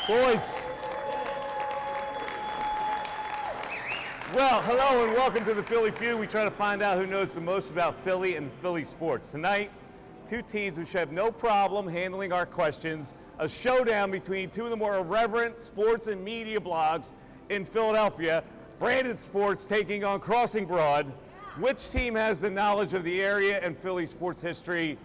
Boys. Well, hello and welcome to the Philly Pheud. We try to find out who knows the most about Philly and Philly sports. Tonight, two teams which have no problem handling our questions. A showdown between two of the more irreverent sports and media blogs in Philadelphia. Branded Sports taking on Crossing Broad. Which team has the knowledge of the area and Philly sports history?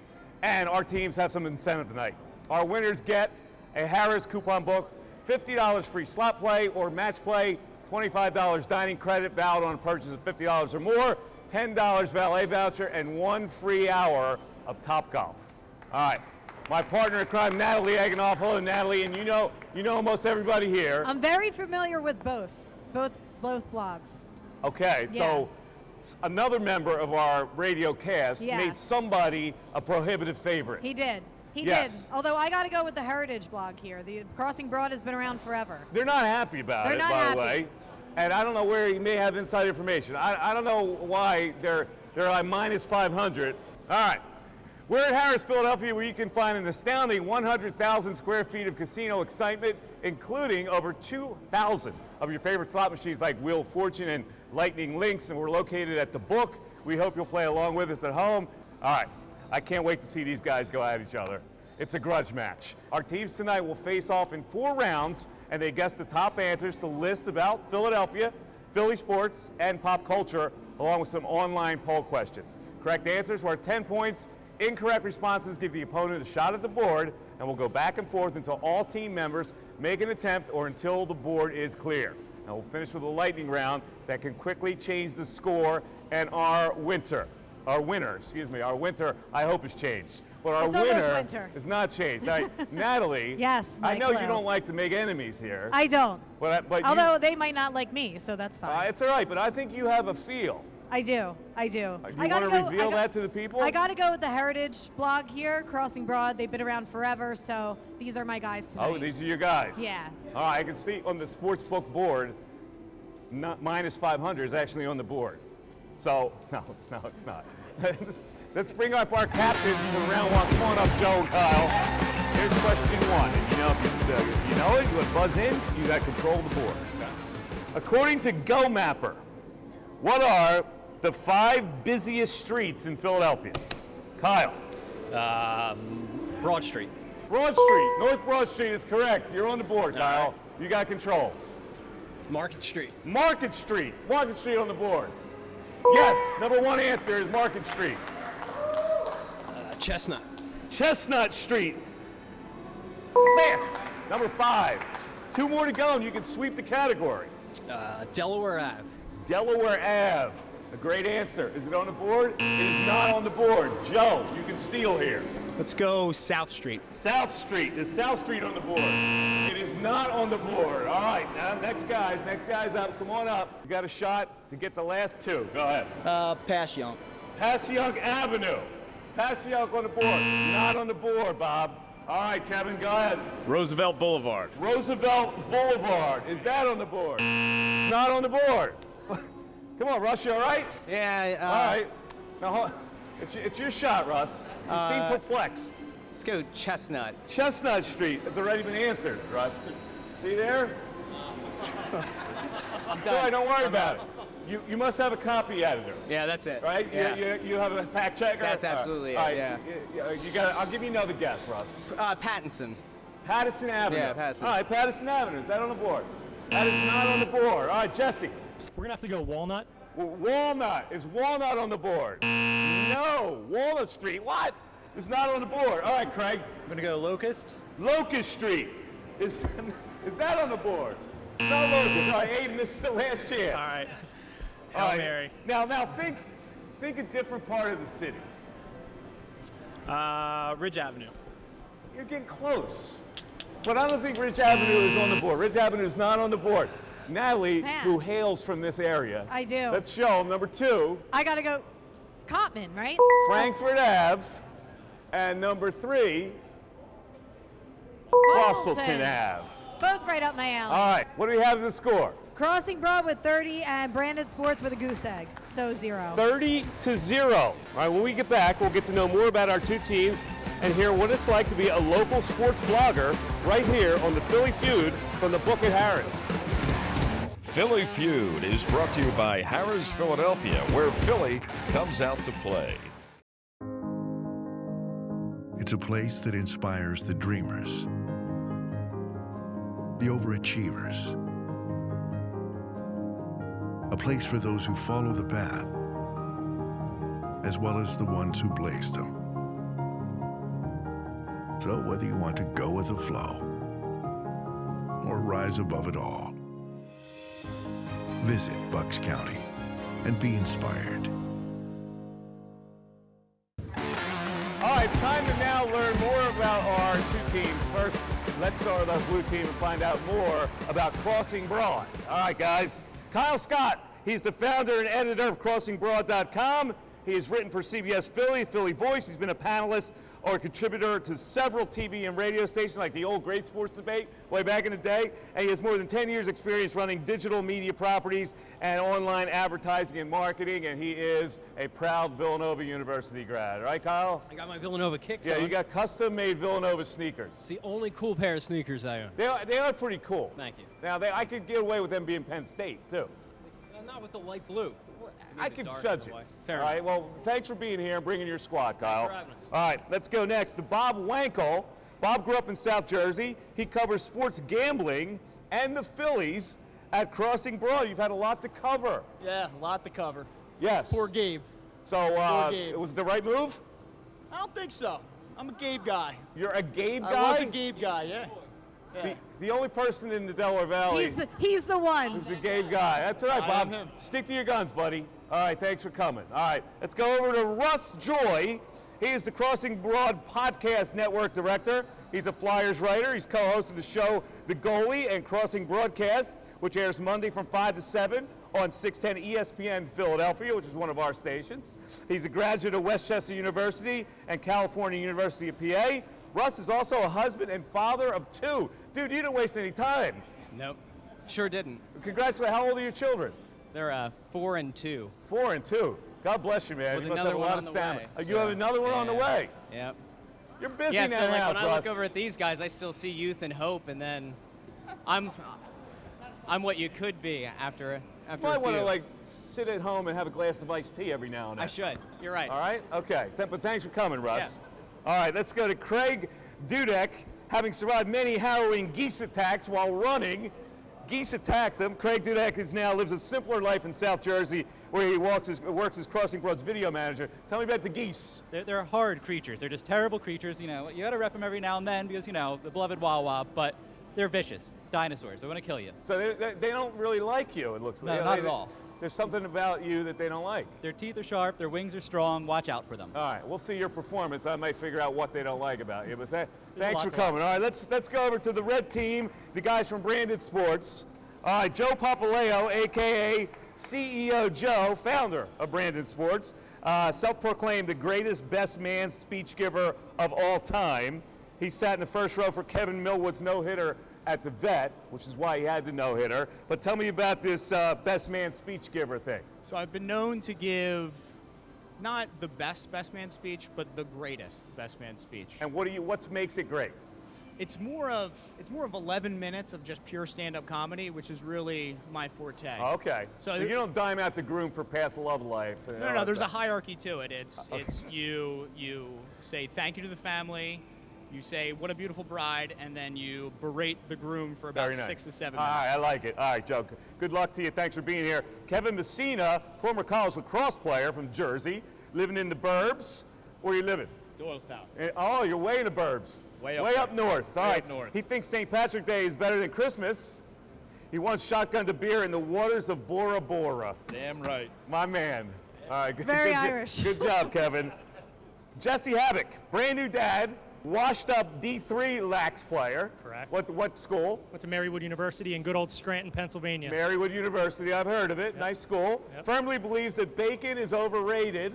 And our teams have some incentive tonight. Our winners get a Harrah's coupon book, $50 free slot play or match play, $25 dining credit valid on a purchase of $50 or more, $10 valet voucher, and 1 free hour of Top Golf. All right, my partner in crime, Natalie Egenolf. Hello, Natalie, and you know almost everybody here. I'm very familiar with both blogs. Okay, so another member of our radio cast made somebody a prohibitive favorite. He did. He did. Although I got to go with the Heritage blog here. The Crossing Broad has been around forever. They're not happy about it, by the way. And I don't know where you may have inside information. I don't know why they're like minus 500. All right. We're at Harrah's, Philadelphia, where you can find an astounding 100,000 square feet of casino excitement, including over 2,000 of your favorite slot machines like Wheel of Fortune and Lightning Links, and we're located at The Book. We hope you'll play along with us at home. All right. I can't wait to see these guys go at each other. It's a grudge match. Our teams tonight will face off in 4 rounds, and they guess the top answers to lists about Philadelphia, Philly sports, and pop culture, along with some online poll questions. Correct answers are 10 points. Incorrect responses give the opponent a shot at the board, and we'll go back and forth until all team members make an attempt or until the board is clear. Now we'll finish with a lightning round that can quickly change the score, and our winner, I hope, has changed. But our winner is not changed. All right, Natalie. Yes, I know you don't like to make enemies here. I don't. But although they might not like me, so that's fine. It's all right, but I think you have a feel. I do. Do you want to reveal that to the people? I got to go with the Heritage blog here, Crossing Broad. They've been around forever, so these are my guys tonight. Oh, these are your guys? Yeah. All right, I can see on the sportsbook board, minus 500 is actually on the board. So, no, it's not. Let's bring up our captains for round 1. Come on up, Joe and Kyle. Here's question 1. And if you know it, you would buzz in, you got control of the board. According to Go Mapper, what are the 5 busiest streets in Philadelphia? Kyle. Broad Street. Broad Street. North Broad Street is correct. You're on the board, Kyle. Right. You got control. Market Street. Market Street. Market Street on the board. Yes, number 1 answer is Market Street. Chestnut. Chestnut Street. Man, number 5. 2 more to go and you can sweep the category. Delaware Ave. Delaware Ave. A great answer. Is it on the board? It is not on the board. Joe, you can steal here. Let's go South Street. South Street. Is South Street on the board? It is not on the board. All right, now next guy's up. Come on up. You got a shot to get the last 2. Go ahead. Passyunk. Passyunk Avenue. Passyunk on the board. Not on the board, Bob. All right, Kevin, go ahead. Roosevelt Boulevard. Roosevelt Boulevard. Is that on the board? It's not on the board. Come on, Russ, you all right? Yeah. All right. Now, it's your shot, Russ. You seem perplexed. Let's go Chestnut. Chestnut Street. It's already been answered, Russ. See there? I'm done. All right, don't worry about it. You must have a copy editor. Yeah, that's it. Right? Yeah. You have a fact checker? That's absolutely all right. Yeah. I'll give you another guess, Russ. Pattinson. Patterson Avenue. Yeah, Patterson. All right, Patterson Avenue. Is that on the board? That is not on the board. All right, Jesse. We're gonna have to go Walnut. Walnut. Is Walnut on the board? No. Walnut Street. What? It's not on the board. All right, Craig. I'm gonna go Locust. Locust Street. Is that on the board? No Locust. All right, Aiden, this is the last chance. All right. All right. Mary. Now think a different part of the city. Ridge Avenue. You're getting close. But I don't think Ridge Avenue is on the board. Ridge Avenue is not on the board. Natalie, who hails from this area. I do. Let's show them. Number 2. I got to go Cotman, right? Frankfurt Ave. And number 3, Bosselton Ave. Both right up my alley. All right, what do we have as the score? Crossing Broad with 30 and Branded Sports with a goose egg. So 0. 30-0. All right, when we get back, we'll get to know more about our two teams and hear what it's like to be a local sports blogger right here on the Philly Feud from the book at Harrah's. Philly Feud is brought to you by Harrah's Philadelphia, where Philly comes out to play. It's a place that inspires the dreamers, the overachievers, a place for those who follow the path, as well as the ones who blaze them. So whether you want to go with the flow or rise above it all, visit Bucks County and be inspired. All right, it's time to now learn more about our two teams. First, let's start with our blue team and find out more about Crossing Broad. All right, guys. Kyle Scott, he's the founder and editor of CrossingBroad.com. He has written for CBS Philly, Philly Voice. He's been a panelist or a contributor to several TV and radio stations like the old Great Sports Debate way back in the day. And he has more than 10 years experience running digital media properties and online advertising and marketing. And he is a proud Villanova University grad. Right, Kyle? I got my Villanova kicks Yeah, on. you got custom-made Villanova sneakers. It's the only cool pair of sneakers I own. They are pretty cool. Thank you. Now, I could get away with them being Penn State, too. Not with the light blue. I could judge it. Fair All right, enough. well, thanks for being here and bringing your squad, Kyle. for having us. All right, let's go next to Bob Wankel. Bob grew up in South Jersey. He covers sports gambling and the Phillies at Crossing Broad. You've had a lot to cover. Yeah, a lot to cover. Yes. Poor Gabe. So, Poor Gabe. it was the right move? I don't think so. I'm a Gabe guy. You're a Gabe guy? I was a Gabe guy, yeah. The only person in the Delaware Valley He's the one. who's a Gabe guy. That's all right, I Bob. am him. Stick to your guns, buddy. All right, thanks for coming. All right, let's go over to Russ Joy. He is the Crossing Broad Podcast Network Director. He's a Flyers writer. He's co-host of the show The Goalie and Crossing Broadcast, which airs Monday from 5 to 7 on 610 ESPN Philadelphia, which is one of our stations. He's a graduate of Westchester University and California University of PA. Russ is also a husband and father of 2. Dude, you didn't waste any time. Nope. Sure didn't. Congratulations. How old are your children? They're 4 and 2. 4 and 2. God bless you, man. With You must another have a one lot on of the stamina. way, You have another one on the way. Yep. You're busy Yeah, now, so like when I Russ. look over at these guys, I still see youth and hope, and then I'm what you could be after You a might want to few. like sit at home and have a glass of iced tea every now and then. I should. You're right. All right? Okay. But thanks for coming, Russ. All right, let's go to Craig Dudek. Having survived many harrowing geese attacks while running, geese attacks him. Craig Dudek now lives a simpler life in South Jersey where he works as Crossing Broad's video manager. Tell me about the geese. They're hard creatures. They're just terrible creatures. You know, you gotta rep them every now and then because, you know, the beloved Wawa, but they're vicious. Dinosaurs. They want to kill you. So they don't really like you, it looks like. No, not at all. There's something about you that they don't like. Their teeth are sharp. Their wings are strong. Watch out for them. All right, we'll see your performance. I might figure out what they don't like about you. But thanks lot for to coming. All right, let's go over to the red team, the guys from Branded Sports. All right, Joe Papaleo, a.k.a. CEO Joe, founder of Branded Sports, self-proclaimed the greatest best man speech giver of all time. He sat in the first row for Kevin Millwood's no-hitter at the Vet, which is why he had the no-hitter. But tell me about this best man speech giver thing. So I've been known to give not the best man speech, but the greatest best man speech. And what makes it great? It's more of 11 minutes of just pure stand-up comedy, which is really my forte. Okay. So you don't dime out the groom for past love life. No, there's a hierarchy to it. It's you say thank you to the family, you say what a beautiful bride, and then you berate the groom for about Very nice. 6 to 7 All minutes. right, I like it. All right, Joe. Good luck to you. Thanks for being here. Kevin Messina, former college lacrosse player from Jersey, living in the burbs. Where are you living? Doylestown. Oh, you're way in the burbs. Way up north. All Way right. up north. He thinks St. Patrick's Day is better than Christmas. He once shotgunned a beer in the waters of Bora Bora. Damn right. My man. All right. Very Irish. Good job, Kevin. Jesse Havoc, brand new dad, washed up D3 lax player. Correct. What school? Went to Marywood University in good old Scranton, Pennsylvania. Marywood University, I've heard of it. Nice school. Yep. Firmly believes that bacon is overrated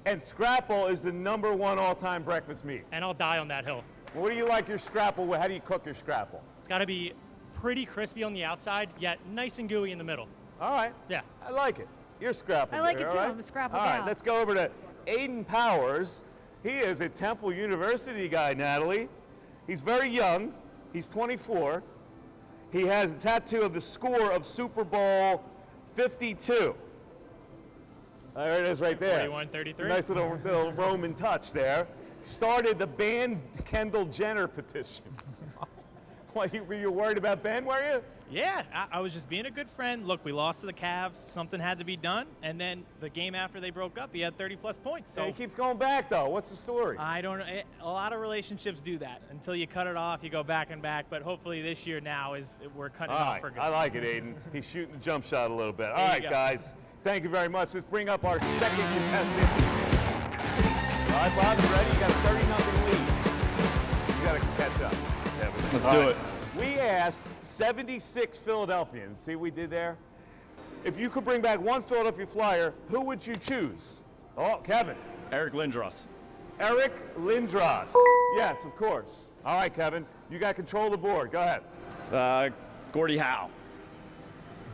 and scrapple is the #1 all-time breakfast meat. And I'll die on that hill. What do you like your scrapple with? How do you cook your scrapple? It's got to be pretty crispy on the outside, yet nice and gooey in the middle. All right. Yeah. I like it. You're scrapple. I like there, it too. all right? I'm a scrapple All gal. right, let's go over to Aiden Powers. He is a Temple University guy, Natalie. He's very young. He's 24. He has a tattoo of the score of Super Bowl 52. There it is right there. 41-33. It's a nice little Roman touch there. Started the ban Kendall Jenner petition. What, you were worried about Ben, were you? Yeah, I was just being a good friend. Look, we lost to the Cavs. Something had to be done. And then the game after they broke up, he had 30-plus points. So Yeah, he keeps going back, though. What's the story? I don't know. A lot of relationships do that. Until you cut it off, you go back and back. But hopefully this year now we're cutting it All off right, for good. I like it, Aiden. He's shooting the jump shot a little bit. All There you right, go. guys. Thank you very much. Let's bring up our second contestants. All right, Bob, you ready? You got a 30-0 lead. You got to catch up. Let's do it. We asked 76 Philadelphians. See what we did there? If you could bring back one Philadelphia Flyer, who would you choose? Oh, Kevin. Eric Lindros. Eric Lindros. Yes, of course. All right, Kevin. You got control of the board. Go ahead. Gordie Howe.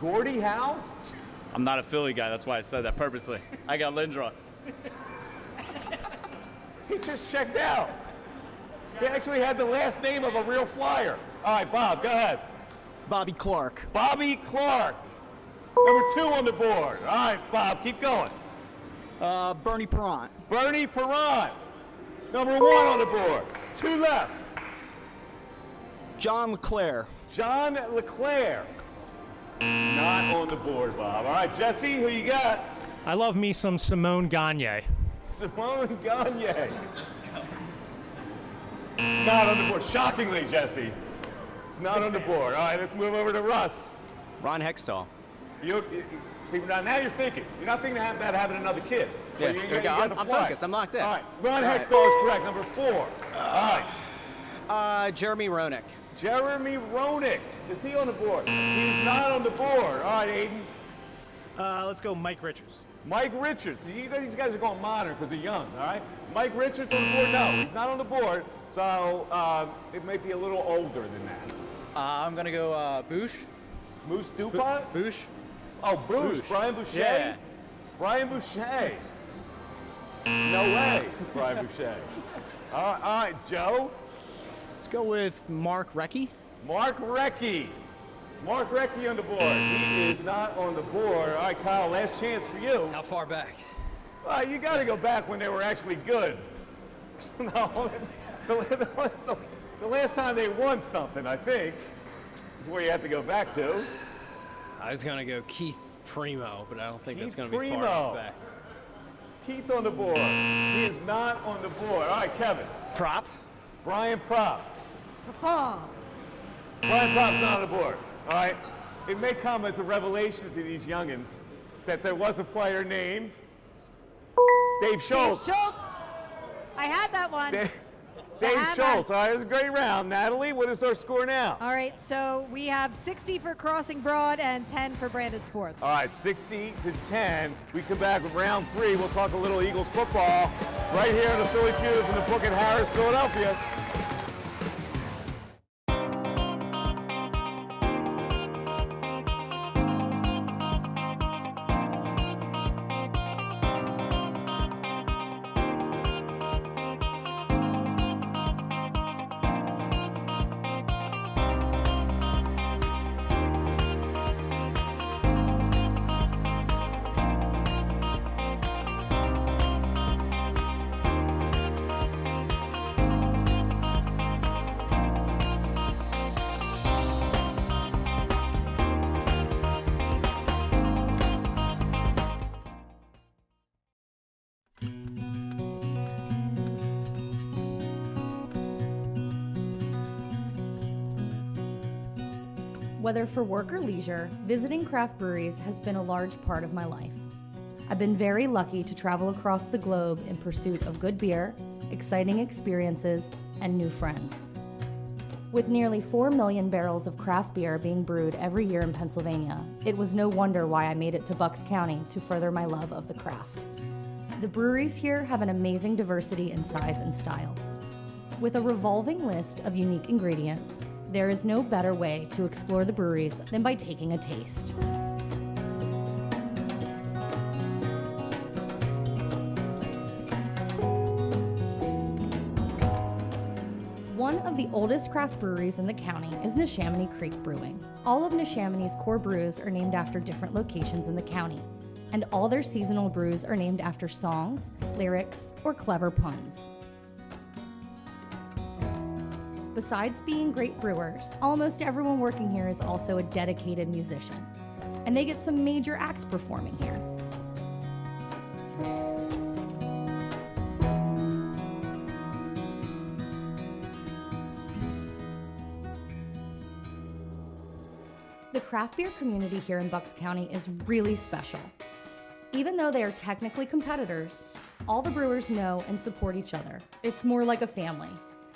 Gordie Howe? I'm not a Philly guy, that's why I said that purposely. I got Lindros. He just checked out. He actually had the last name of a real Flyer. All right, Bob, go ahead. Bobby Clark. Bobby Clark. Number 2 on the board. All right, Bob, keep going. Bernie Perrant. Bernie Perrant. Number 1 on the board. 2 left. John LeClaire. John LeClaire. Not on the board, Bob. All right, Jesse, who you got? I love me some Simone Gagne. Simone Gagne. Let's go. Not on the board. Shockingly, Jesse. It's not on the board. All right, let's move over to Russ. Ron Hextall. See, now you're thinking. You're not thinking about having another kid. Yeah, You here we go. got the I'm flag. focused. I'm locked in. All right, Ron All right. Hextall is correct. Number 4. All right. Jeremy Roenick. Jeremy Roenick. Is he on the board? He's not on the board. All right, Aiden. Let's go Mike Richards. Mike Richards. See, these guys are going modern because they're young, all right? Mike Richards on the board? No, he's not on the board. So it might be a little older than that. I'm going to go Boosh. Moose DuPont? Boosh. Oh, Boosh. Brian Boucher? Yeah. Brian Boucher. No way, Brian Boucher. All right, Joe. Let's go with Mark Recchi. Mark Recchi. Mark Recchi on the board. He is not on the board. All right, Kyle, last chance for you. How far back? Well, you got to go back when they were actually good. No, the last time they won something, I think, is where you have to go back to. I was going to go Keith Primo, but I don't think that's Keith going to be far Primo. enough back. Is Keith on the board? He is not on the board. All right, Kevin. Prop. Brian Prop. Oh, Brian Prop's not on the board. All right. It may come as a revelation to these youngins that there was a player named Dave Schultz. Schultz. I had that one. Dave had Schultz. that. All right, it was a great round. Natalie, what is our score now? All right, so we have 60 for Crossing Broad and 10 for Branded Sports. All right, 60-10. We come back with round 3. We'll talk a little Eagles football right here in the Philly Feud from the book at Harrah's, Philadelphia. Whether for work or leisure, visiting craft breweries has been a large part of my life. I've been very lucky to travel across the globe in pursuit of good beer, exciting experiences, and new friends. With nearly 4 million barrels of craft beer being brewed every year in Pennsylvania, it was no wonder why I made it to Bucks County to further my love of the craft. The breweries here have an amazing diversity in size and style. With a revolving list of unique ingredients, there is no better way to explore the breweries than by taking a taste. One of the oldest craft breweries in the county is Neshaminy Creek Brewing. All of Neshaminy's core brews are named after different locations in the county, and all their seasonal brews are named after songs, lyrics, or clever puns. Besides being great brewers, almost everyone working here is also a dedicated musician, and they get some major acts performing here. The craft beer community here in Bucks County is really special. Even though they are technically competitors, all the brewers know and support each other. It's more like a family,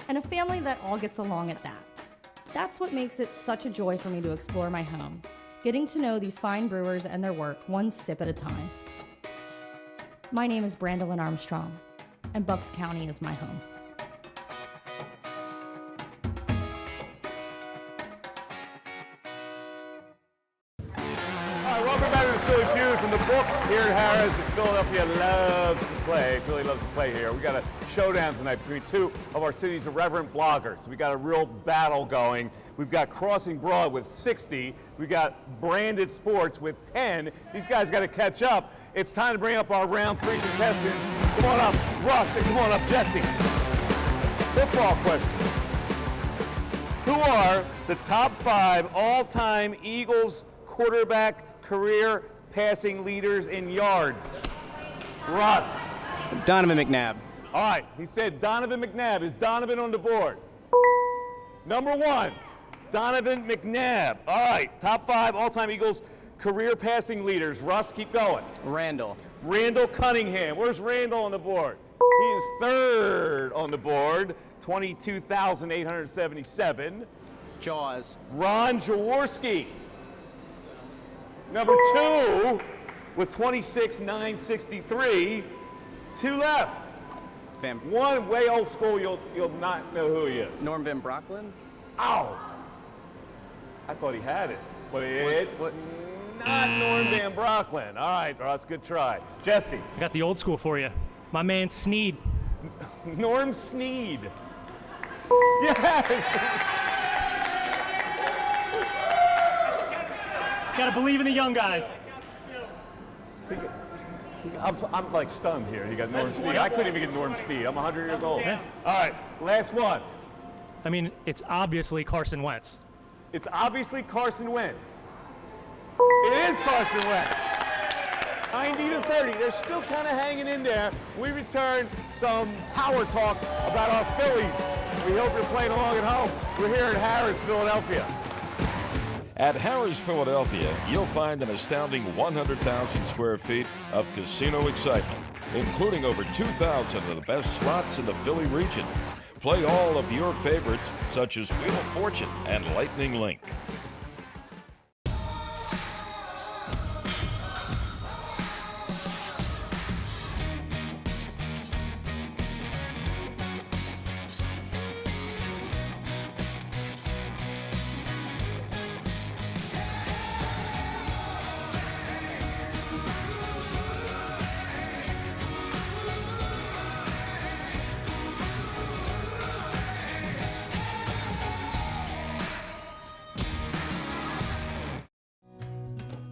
and a family that all gets along at that. That's what makes it such a joy for me to explore my home, getting to know these fine brewers and their work one sip at a time. My name is Brandolyn Armstrong, and Bucks County is my home. Welcome back to the Philly Feud from the book here at Harrah's. Philadelphia loves to play. Philly loves to play here. We got a showdown tonight between two of our city's irreverent bloggers. We got a real battle going. We've got Crossing Broad with 60. We got Branded Sports with 10. These guys got to catch up. It's time to bring up our round 3 contestants. Come on up, Russ, and come on up, Jesse. Football question. Who are the top 5 all-time Eagles quarterback career passing leaders in yards? Russ. Donovan McNabb. All right, he said Donovan McNabb. Is Donovan on the board? Number 1, Donovan McNabb. All right, top 5 all-time Eagles career passing leaders. Russ, keep going. Randall. Randall Cunningham. Where's Randall on the board? He is 3rd on the board, 22,877. Jaws. Ron Jaworski. Number 2 with 26,963. 2 left. One way old school, you'll not know who he is. Norm Van Brocklin. Ow! I thought he had it, but it's not Norm Van Brocklin. All right, Ross, good try. Jesse. I got the old school for you. My man Sneed. Norm Sneed. Yes! Gotta believe in the young guys. I'm like stunned here. You got Norm Sneed. I couldn't even get Norm Sneed. I'm 100 years old. Yeah. All right, last one. I mean, it's obviously Carson Wentz. It's obviously Carson Wentz. It is Carson Wentz. 90-30. They're still kind of hanging in there. We return some power talk about our Phillies. We hope you're playing along at home. We're here at Harrah's, Philadelphia. At Harrah's Philadelphia, you'll find an astounding 100,000 square feet of casino excitement, including over 2,000 of the best slots in the Philly region. Play all of your favorites, such as Wheel of Fortune and Lightning Link.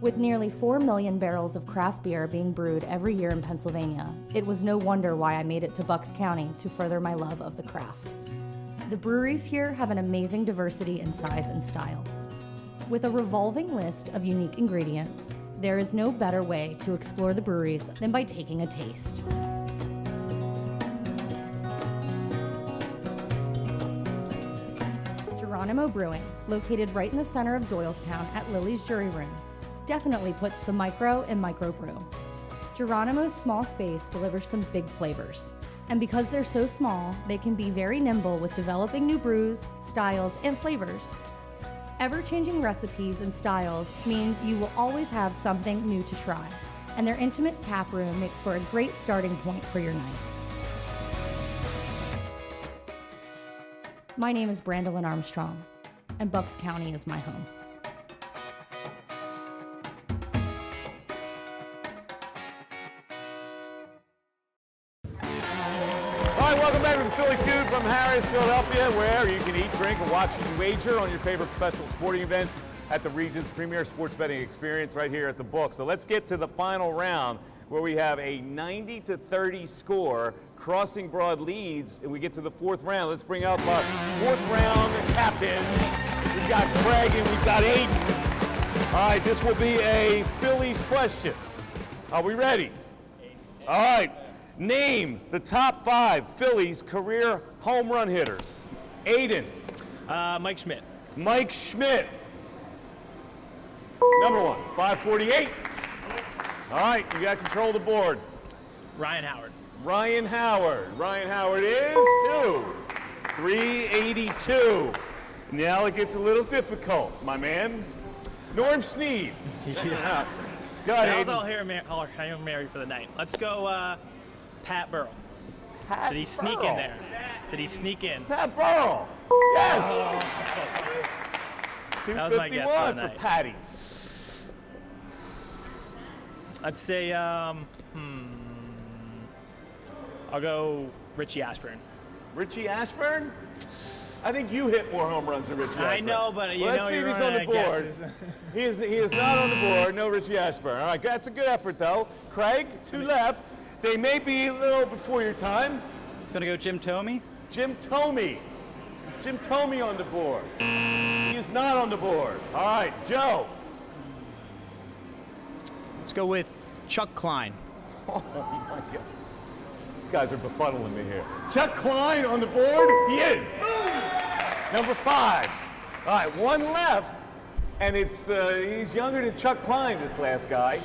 With nearly 4 million barrels of craft beer being brewed every year in Pennsylvania, it was no wonder why I made it to Bucks County to further my love of the craft. The breweries here have an amazing diversity in size and style. With a revolving list of unique ingredients, there is no better way to explore the breweries than by taking a taste. Geronimo Brewing, located right in the center of Doylestown at Lily's Jury Room, definitely puts the micro in microbrew. Geronimo's small space delivers some big flavors. And because they're so small, they can be very nimble with developing new brews, styles, and flavors. Ever-changing recipes and styles means you will always have something new to try, and their intimate tap room makes for a great starting point for your night. My name is Brandolyn Armstrong, and Bucks County is my home. All right, welcome back to the Philly Feud from Harrah's, Philadelphia, where you can eat, drink, and watch and wager on your favorite professional sporting events at the region's premier sports betting experience right here at the book. So let's get to the final round where we have a 90-30 score. Crossing Broad leads, and we get to the fourth round. Let's bring up our fourth round captains. We've got Craig and we've got Aiden. All right, this will be a Phillies question. Are we ready? All right. Name the top 5 Phillies career home run hitters. Aiden. Mike Schmidt. Mike Schmidt. Number 1, 548. All right, you got control of the board. Ryan Howard. Ryan Howard. Ryan Howard is 382. Now it gets a little difficult, my man. Norm Snead. Yeah. Go ahead, That was Aiden. all Hail Mary for the night. Let's go Pat Burrell. Pat Did he sneak Burrell. in there? Did he sneak in? Pat Burrell. Yes. That was my guess for 251 the for night. Patty. I'd say, I'll go Richie Ashburn. Richie Ashburn? I think you hit more home runs than Richie Ashburn. I know, but you Let's know see if you're he's on the running out of board. guesses. He is not on the board. No Richie Ashburn. All right, that's a good effort, though. Craig, 2 left. They may be a little before your time. It's going to go Jim Thome. Jim Thome. Jim Thome on the board. He is not on the board. All right, Joe. Let's go with Chuck Klein. Oh, my God. These guys are befuddling me here. Chuck Klein on the board? He is. Number 5. All right, 1 left. And it's he's younger than Chuck Klein, this last guy.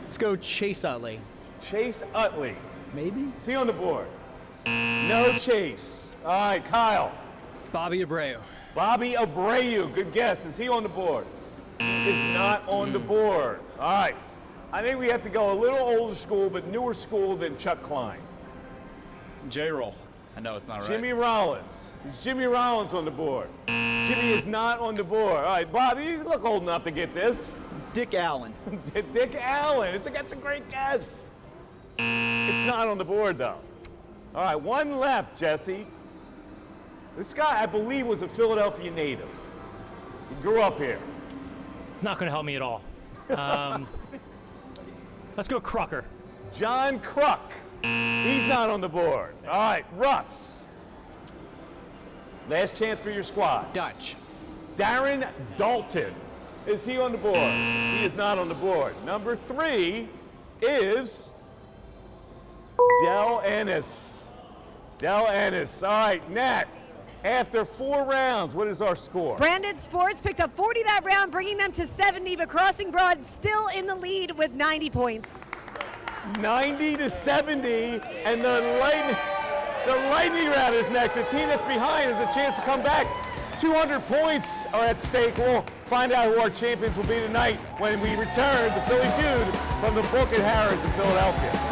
Let's go Chase Utley. Chase Utley. Maybe? Is he on the board? No Chase. All right, Kyle. Bobby Abreu. Bobby Abreu. Good guess. Is he on the board? He is not on the board. All right. I think we have to go a little older school, but newer school than Chuck Klein. J-Roll. I know it's not right. Jimmy Rollins. Is Jimmy Rollins on the board? Jimmy is not on the board. All right, Bobby, you look old enough to get this. Dick Allen. Dick Allen. That's a great guess. It's not on the board, though. All right, 1 left, Jesse. This guy, I believe, was a Philadelphia native. He grew up here. It's not going to help me at all. Let's go Crocker. John Kruk. He's not on the board. All right, Russ. Last chance for your squad. Dutch. Darren Dalton. Is he on the board? He is not on the board. Number 3 is Del Ennis. Del Ennis. All right, Nat. After 4 rounds, what is our score? Branded Sports picked up 40 that round, bringing them to 70, but Crossing Broad still in the lead with 90 points. 90-70, and the lightning round is next. The team that's behind has a chance to come back. 200 points are at stake. We'll find out who our champions will be tonight when we return to Philly Feud from the book at Harrah's in Philadelphia.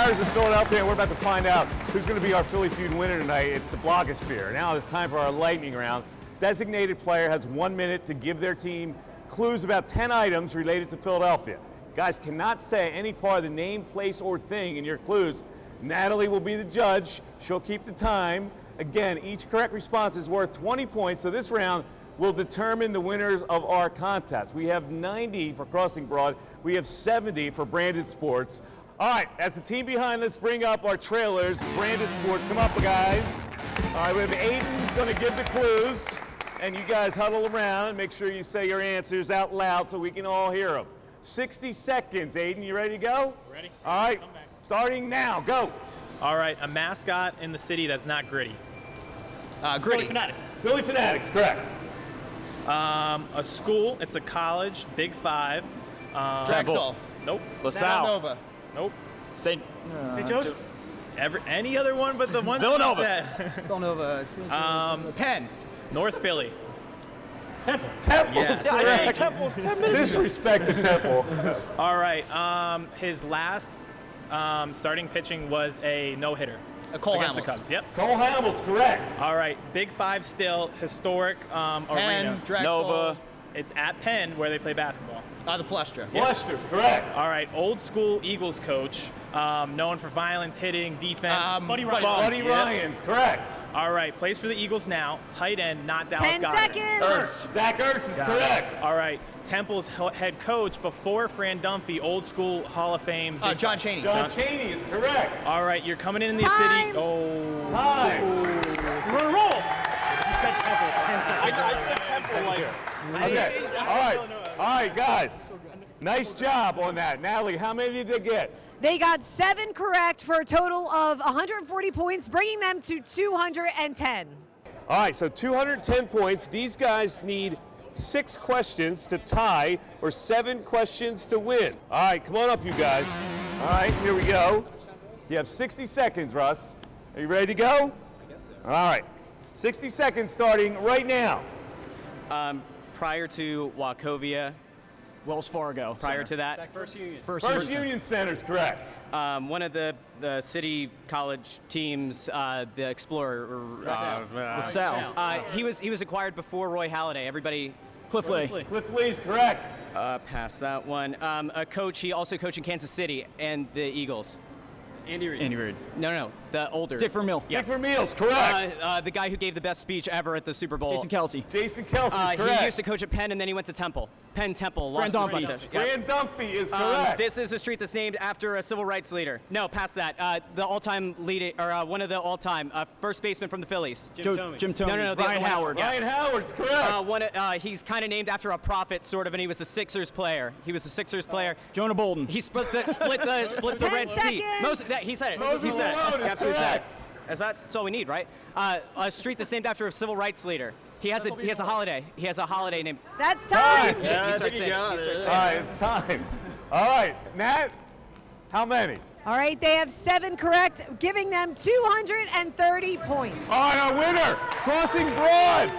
In Philadelphia, and we're about to find out who's going to be our Philly Feud winner tonight. It's the Blogosphere. Now it's time for our lightning round. Designated player has 1 minute to give their team clues about 10 items related to Philadelphia. Guys cannot say any part of the name, place, or thing in your clues. Natalie will be the judge. She'll keep the time. Again, each correct response is worth 20 points, so this round will determine the winners of our contest. We have 90 for Crossing Broad. We have 70 for Branded Sports. All right, as the team behind, let's bring up our trailers, Branded Sports. Come up, guys. All right, we have Aiden's going to give the clues, and you guys huddle around and make sure you say your answers out loud so we can all hear them. 60 seconds. Aiden, you ready to go? Ready. All right, starting now. Go. All right, a mascot in the city that's not gritty. Gritty. Philly Fanatic. Philly Fanatics, correct. A school, it's a college, Big Five. Drexel. Nope. LaSalle. Nova. Nope. St. Joe's? Any other one but the one Villanova. that you said. Villanova. Penn. North Philly. Temple. Temple Yeah. is correct. Temple. 10 minutes. Disrespect to Temple. All right. His last starting pitching was a no-hitter. Cole against the Hamels. Cubs. Yep. Cole Hamels, correct. All right. Big Five still, historic arena. Penn, Drexel. Nova. It's at Penn where they play basketball. The Plestra. Bluster's, correct. All right. Old school Eagles coach, known for violence, hitting, defense. Buddy Ryan. Buddy Yep. Ryan's, correct. All right. Plays for the Eagles now. Tight end, not Dallas 10 Goddard. seconds. Zach Ertz is correct. All right. Temple's head coach before Fran Dunphy, old school Hall of Fame. John Chaney. John Chaney is correct. All right. You're coming in the Time. city. Oh. Time. We're on a roll. You said Temple. 10 seconds. I said Temple like. Okay. All right, guys. Nice job on that. Natalie, how many did they get? They got 7 correct for a total of 140 points, bringing them to 210. All right, so 210 points. These guys need 6 questions to tie or 7 questions to win. All right, come on up, you guys. All right, here we go. You have 60 seconds, Russ. Are you ready to go? I guess so. All right. 60 seconds starting right now. Prior to Wachovia, Wells Fargo. prior to that, First Union. First Union Center's correct. one of the city college teams, the Explorer. LaSalle. He was acquired before Roy Halladay. Everybody. Cliff Lee. Cliff Lee's correct. Past that one. A coach. He also coached in Kansas City and the Eagles. Andy Reid. No, the older. Dick Vermeil. Dick Vermeil's correct. The guy who gave the best speech ever at the Super Bowl. Jason Kelsey. Jason Kelsey's correct. He used to coach at Penn and then he went to Temple. Fran Dunphy. Fran Dunphy is correct. This is a street that's named after a civil rights leader. No, past that. The all-time leader, or one of the all-time first baseman from the Phillies. Jim Thome. No, Ryan Howard. Ryan Howard's correct. He's kind of named after a prophet, sort of, and he was a Sixers player. Jonah Bolden. He split the 10 Red Sea. seconds. He said it. Moses He said Malone it. is Absolutely said it. correct. That's all we need, right? A street that's named after a civil rights leader. He has a holiday. He has a holiday named. That's time. All right, it's time. All right, Nat, how many? All right, they have 7 correct, giving them 230 points. All right, our winner, Crossing Broad.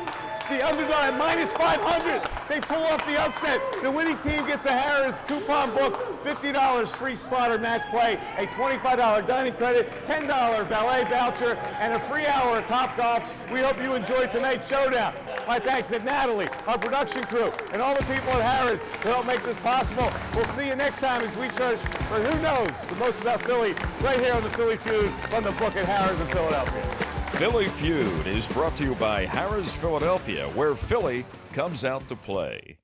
The underdog at minus 500. They pull off the upset. The winning team gets a Harrah's coupon book, $50 free slaughter match play, a $25 dining credit, $10 ballet voucher, and a free hour of Topgolf. We hope you enjoyed tonight's showdown. My thanks to Natalie, our production crew, and all the people at Harrah's who helped make this possible. We'll see you next time as we search for who knows the most about Philly, right here on the Philly Feud from the book at Harrah's in Philadelphia. Philly Feud is brought to you by Harrah's Philadelphia, where Philly comes out to play.